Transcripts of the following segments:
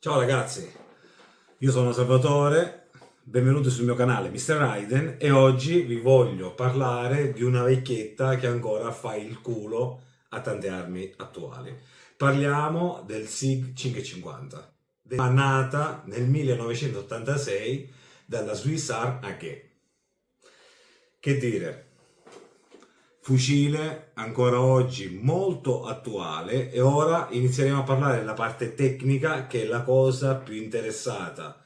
Ciao ragazzi, io sono Salvatore, benvenuti sul mio canale Mr. Raiden e oggi vi voglio parlare di una vecchietta che ancora fa il culo a tante armi attuali. Parliamo del SIG 550, nata nel 1986 dalla Swiss Arm AG. Che dire? Fucile ancora oggi molto attuale e ora inizieremo a parlare della parte tecnica che è la cosa più interessante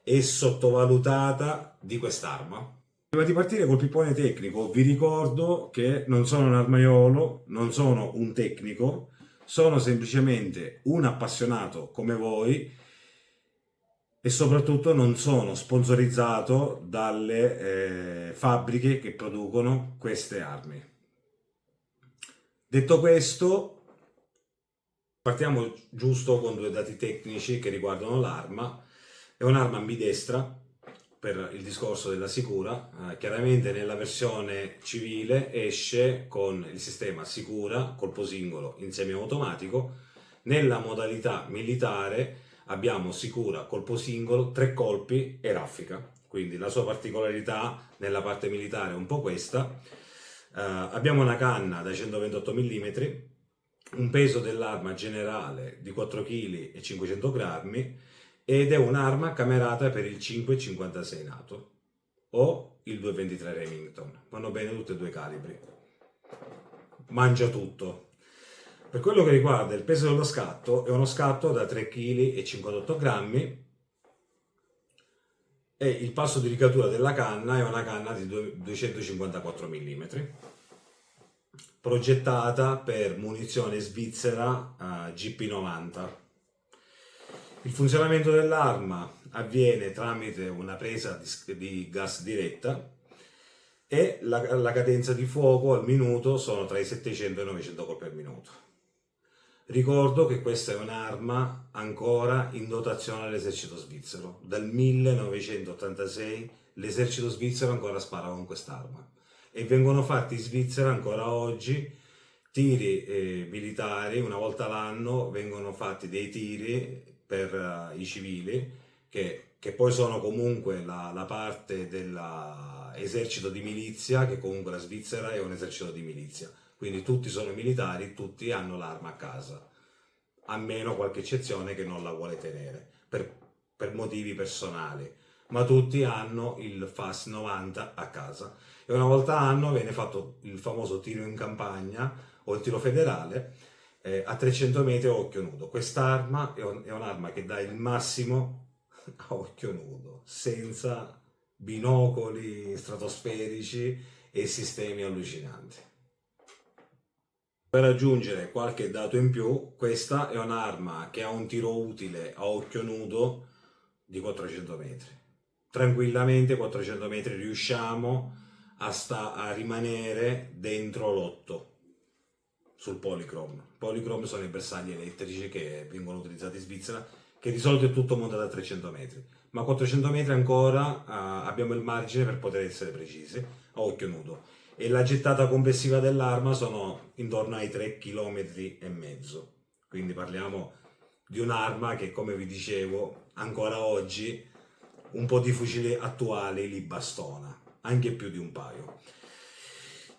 e sottovalutata di quest'arma. Prima di partire col pippone tecnico, vi ricordo che non sono un armaiolo, non sono un tecnico, sono semplicemente un appassionato come voi e soprattutto non sono sponsorizzato dalle fabbriche che producono queste armi. Detto questo, partiamo giusto con due dati tecnici che riguardano l'arma. È un'arma ambidestra per il discorso della sicura. Chiaramente nella versione civile esce con il sistema sicura, colpo singolo in semiautomatico. Nella modalità militare abbiamo sicura, colpo singolo, tre colpi e raffica. Quindi la sua particolarità nella parte militare è un po' questa. Abbiamo una canna da 128 mm, un peso dell'arma generale di 4 kg e 500 grammi ed è un'arma camerata per il 5,56 NATO o il 2,23 Remington. Vanno bene tutti e due i calibri. Mangia tutto. Per quello che riguarda il peso dello scatto, è uno scatto da 3 kg e 58 grammi e il passo di ricatura della canna è una canna di 254 mm, progettata per munizione svizzera GP90. Il funzionamento dell'arma avviene tramite una presa di gas diretta e la cadenza di fuoco al minuto sono tra i 700 e i 900 colpi al minuto. Ricordo che questa è un'arma ancora in dotazione all'esercito svizzero. Dal 1986 l'esercito svizzero ancora spara con quest'arma e vengono fatti in Svizzera ancora oggi tiri militari. Una volta l'anno vengono fatti dei tiri per i civili che poi sono comunque la parte dell'esercito di milizia, che comunque la Svizzera è un esercito di milizia, quindi tutti sono militari, tutti hanno l'arma a casa, a meno qualche eccezione che non la vuole tenere per motivi personali, ma tutti hanno il FAS 90 a casa e una volta all'anno viene fatto il famoso tiro in campagna o il tiro federale a 300 metri a occhio nudo. Quest'arma è un'arma che dà il massimo a occhio nudo, senza binocoli stratosferici e sistemi allucinanti. Per aggiungere qualche dato in più, questa è un'arma che ha un tiro utile a occhio nudo di 400 metri. Tranquillamente 400 metri riusciamo a rimanere dentro l'8 sul Polychrome. Polychrome sono i bersagli elettrici che vengono utilizzati in Svizzera, che di solito è tutto montato a 300 metri, ma a 400 metri ancora abbiamo il margine per poter essere precisi a occhio nudo e la gettata complessiva dell'arma sono intorno ai 3,5 km. Quindi parliamo di un'arma che, come vi dicevo, ancora oggi un po' di fucili attuali li bastona, anche più di un paio.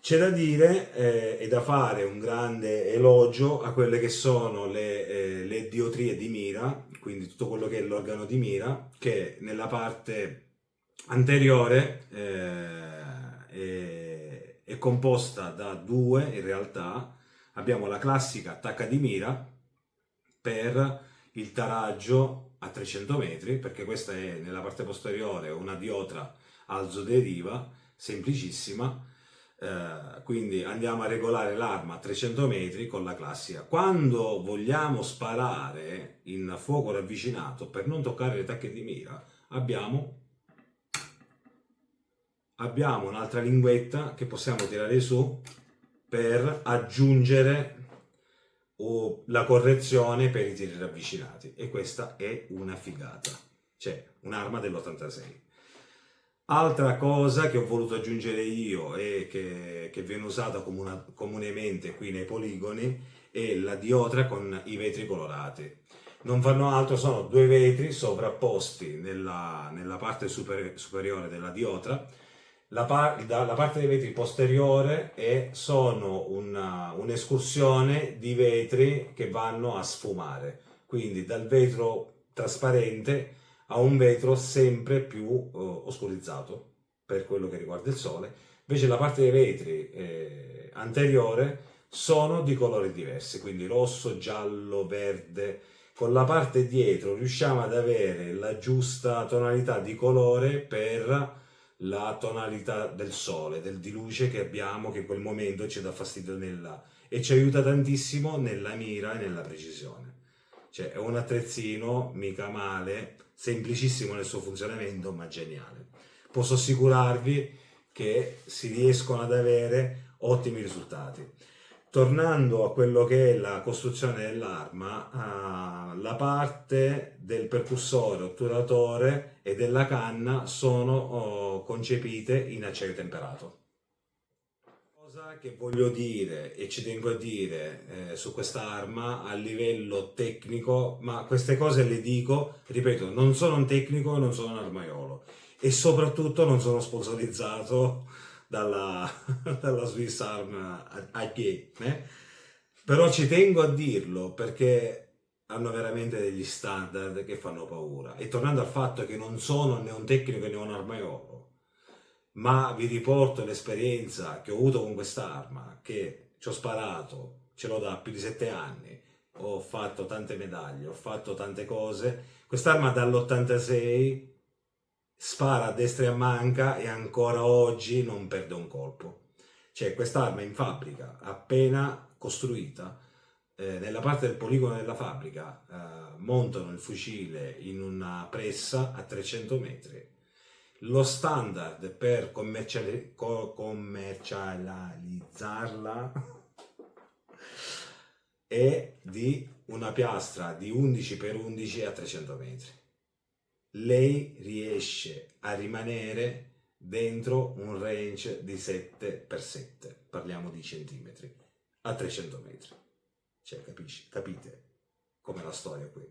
C'è da dire e da fare un grande elogio a quelle che sono le diotrie di mira, quindi tutto quello che è l'organo di mira, che nella parte anteriore è composta da due, in realtà. Abbiamo la classica attacca di mira per il taraggio a 300 metri, perché questa è nella parte posteriore una diotra alzo deriva, semplicissima. Quindi andiamo a regolare l'arma a 300 metri con la classica. Quando vogliamo sparare in fuoco ravvicinato per non toccare le tacche di mira, abbiamo un'altra linguetta che possiamo tirare su per aggiungere la correzione per i tiri ravvicinati, e questa è una figata, cioè un'arma dell'86. Altra cosa che ho voluto aggiungere io e che viene usata comunemente qui nei poligoni e la diotra con i vetri colorati. Non fanno altro, sono due vetri sovrapposti nella parte superiore della diotra. La parte dei vetri posteriore sono un'escursione di vetri che vanno a sfumare, quindi dal vetro trasparente a un vetro sempre più oscurizzato per quello che riguarda il sole. Invece la parte dei vetri anteriore sono di colori diversi, quindi rosso, giallo, verde. Con la parte dietro riusciamo ad avere la giusta tonalità di colore per la tonalità del sole, di luce che abbiamo, che in quel momento ci dà fastidio e ci aiuta tantissimo nella mira e nella precisione. Cioè è un attrezzino mica male, semplicissimo nel suo funzionamento, ma geniale. Posso assicurarvi che si riescono ad avere ottimi risultati. Tornando a quello che è la costruzione dell'arma, la parte del percussore, otturatore e della canna sono concepite in acciaio temperato. Cosa che voglio dire e ci tengo a dire su quest'arma a livello tecnico, ma queste cose le dico, ripeto, non sono un tecnico, non sono un armaiolo e soprattutto non sono sponsorizzato dalla, dalla Swiss Arm IP, però ci tengo a dirlo perché hanno veramente degli standard che fanno paura. E tornando al fatto che non sono né un tecnico né un armaiolo, ma vi riporto l'esperienza che ho avuto con quest'arma, che ci ho sparato, ce l'ho da più di 7 anni, ho fatto tante medaglie, ho fatto tante cose. Quest'arma dall'86 spara a destra e a manca e ancora oggi non perde un colpo. Cioè quest'arma in fabbrica, appena costruita, nella parte del poligono della fabbrica montano il fucile in una pressa a 300 metri. Lo standard per commercializzarla è di una piastra di 11x11 a 300 metri. Lei riesce a rimanere dentro un range di 7x7, parliamo di centimetri, a 300 metri. Cioè, capite com'è la storia qui.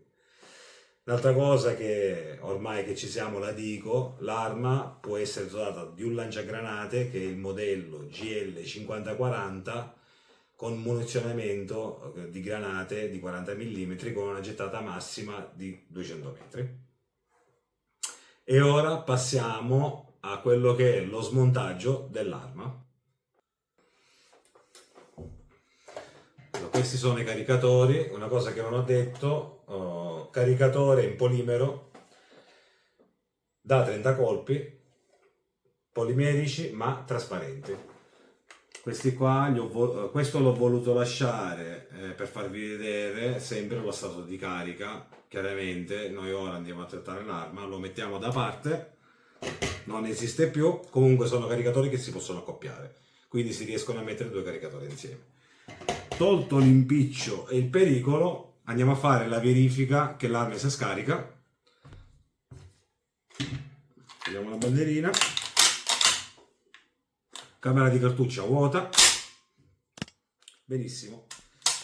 L'altra cosa che ormai che ci siamo la dico, l'arma può essere dotata di un lanciagranate che è il modello GL5040 con munizionamento di granate di 40 mm con una gettata massima di 200 metri. E ora passiamo a quello che è lo smontaggio dell'arma. Questi sono i caricatori, una cosa che non ho detto, caricatore in polimero da 30 colpi, polimerici ma trasparenti. Questi qua, questo l'ho voluto lasciare per farvi vedere sempre lo stato di carica. Chiaramente noi ora andiamo a trattare l'arma, lo mettiamo da parte, non esiste più, comunque sono caricatori che si possono accoppiare, quindi si riescono a mettere due caricatori insieme. Tolto l'impiccio e il pericolo, andiamo a fare la verifica che l'arma si scarica. Vediamo la bandierina, camera di cartuccia vuota, benissimo,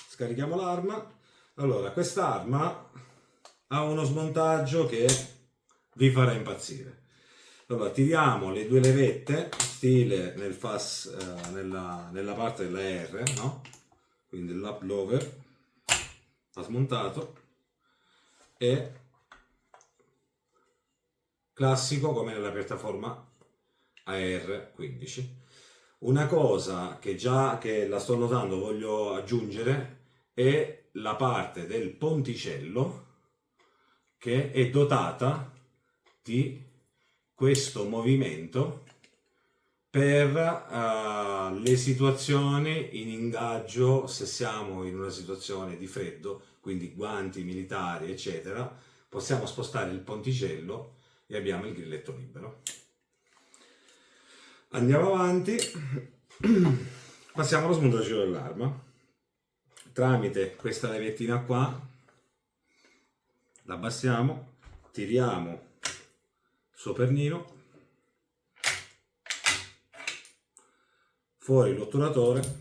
scarichiamo l'arma. Allora, quest'arma ha uno smontaggio che vi farà impazzire. Allora, tiriamo le due levette, stile nel FAS, nella parte della R, no? Quindi l'up lower ha smontato e classico come nella piattaforma AR15. Una cosa che la sto notando, voglio aggiungere, è la parte del ponticello che è dotata di questo movimento per le situazioni in ingaggio, se siamo in una situazione di freddo, quindi guanti militari eccetera, possiamo spostare il ponticello e abbiamo il grilletto libero. Andiamo avanti, passiamo allo smontaggio dell'arma. Tramite questa levettina qua la abbassiamo, tiriamo il suo pernino, fuori l'otturatore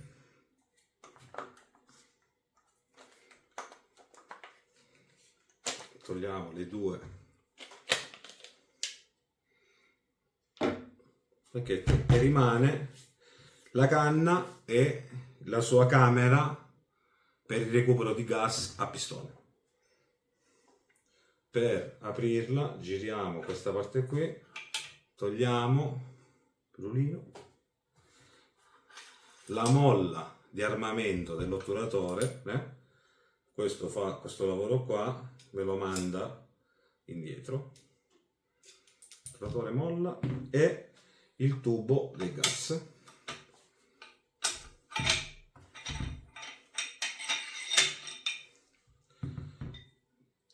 togliamo le due pacchetti e rimane la canna e la sua camera per il recupero di gas a pistone. Per aprirla giriamo questa parte qui, togliamo il pirulino, la molla di armamento dell'otturatore, questo fa questo lavoro qua, me lo manda indietro, otturatore molla, e il tubo del gas.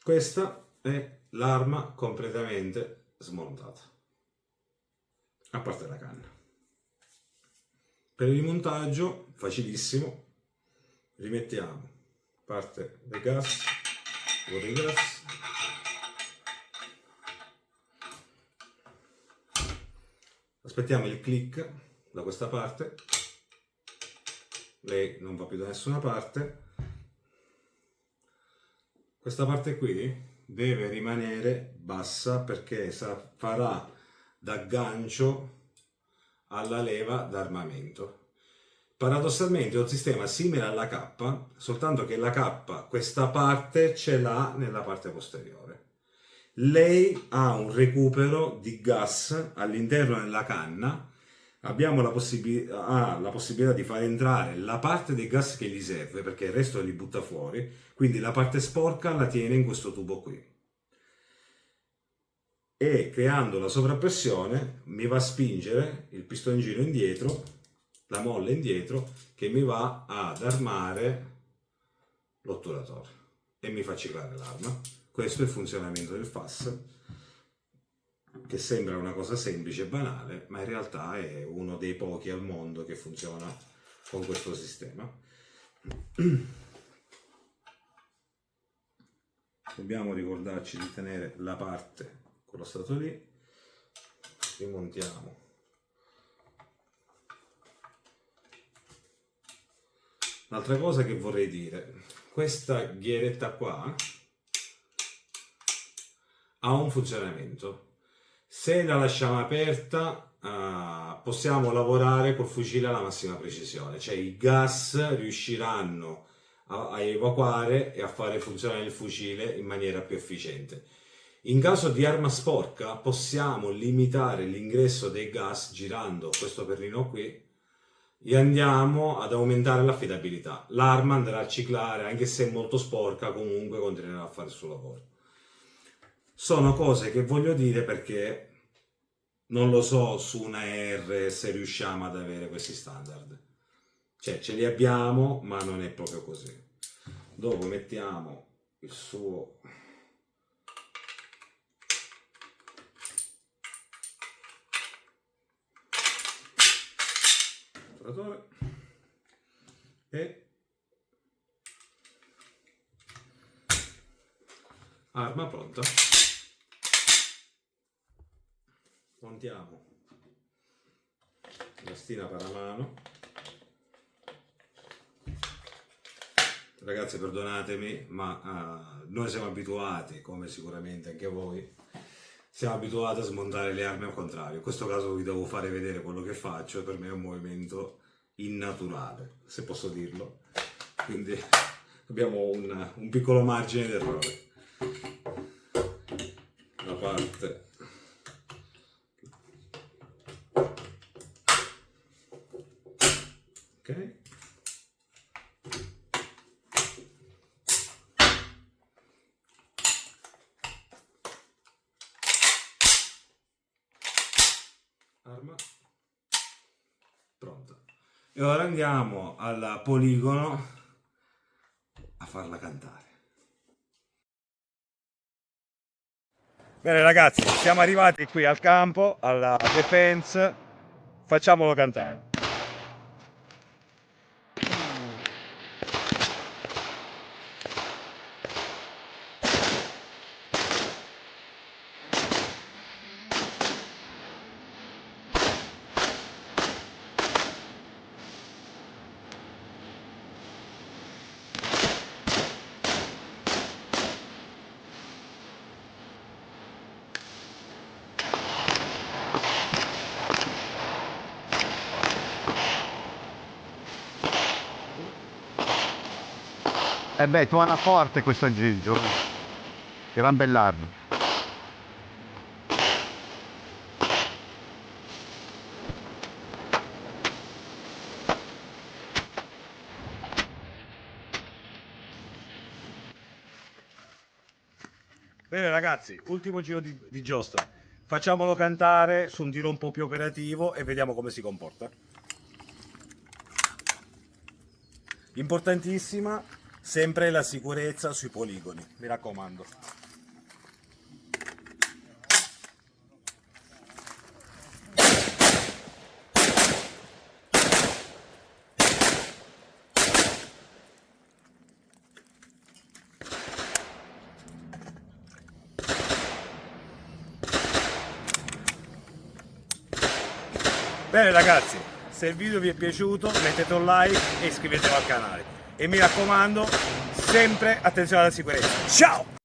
Questa è l'arma completamente smontata, a parte la canna. Per il rimontaggio, facilissimo, rimettiamo parte del gas, del gas, aspettiamo il click da questa parte, lei non va più da nessuna parte, questa parte qui deve rimanere bassa perché farà da gancio alla leva d'armamento. Paradossalmente è un sistema simile alla K, soltanto che la K questa parte ce l'ha nella parte posteriore. Lei ha un recupero di gas all'interno della canna, abbiamo la possibilità di far entrare la parte del gas che gli serve, perché il resto li butta fuori, quindi la parte sporca la tiene in questo tubo qui. E creando la sovrappressione mi va a spingere il pistoncino indietro, la molla indietro, che mi va ad armare l'otturatore e mi fa ciclare l'arma. Questo è il funzionamento del FAS, che sembra una cosa semplice e banale, ma in realtà è uno dei pochi al mondo che funziona con questo sistema. Dobbiamo ricordarci di tenere la parte con lo stato lì, rimontiamo un'altra cosa che vorrei dire: questa ghieretta qua ha un funzionamento. Se la lasciamo aperta possiamo lavorare col fucile alla massima precisione, cioè i gas riusciranno a evacuare e a fare funzionare il fucile in maniera più efficiente. In caso di arma sporca possiamo limitare l'ingresso dei gas girando questo perlino qui e andiamo ad aumentare l'affidabilità. L'arma andrà a ciclare, anche se è molto sporca, comunque continuerà a fare il suo lavoro. Sono cose che voglio dire perché non lo so su una R se riusciamo ad avere questi standard. Cioè ce li abbiamo, ma non è proprio così. Dopo mettiamo il suo e arma pronta. Montiamo la stina paramano. Ragazzi, perdonatemi, ma noi siamo abituati, come sicuramente anche voi, siamo abituati a smontare le armi al contrario. In questo caso vi devo fare vedere quello che faccio, per me è un movimento innaturale, se posso dirlo. Quindi abbiamo un piccolo margine d'errore. La parte ok. Arma pronta. E ora andiamo al poligono a farla cantare. Bene ragazzi, siamo arrivati qui al campo, alla defense, facciamolo cantare. beh, tuona forte questo aggeggio. Gran bell'arma. Bene ragazzi, ultimo giro di giostra. Facciamolo cantare su un tiro un po' più operativo e vediamo come si comporta. Importantissima sempre la sicurezza sui poligoni, mi raccomando. Bene ragazzi, se il video vi è piaciuto mettete un like e iscrivetevi al canale. E mi raccomando, sempre attenzione alla sicurezza. Ciao!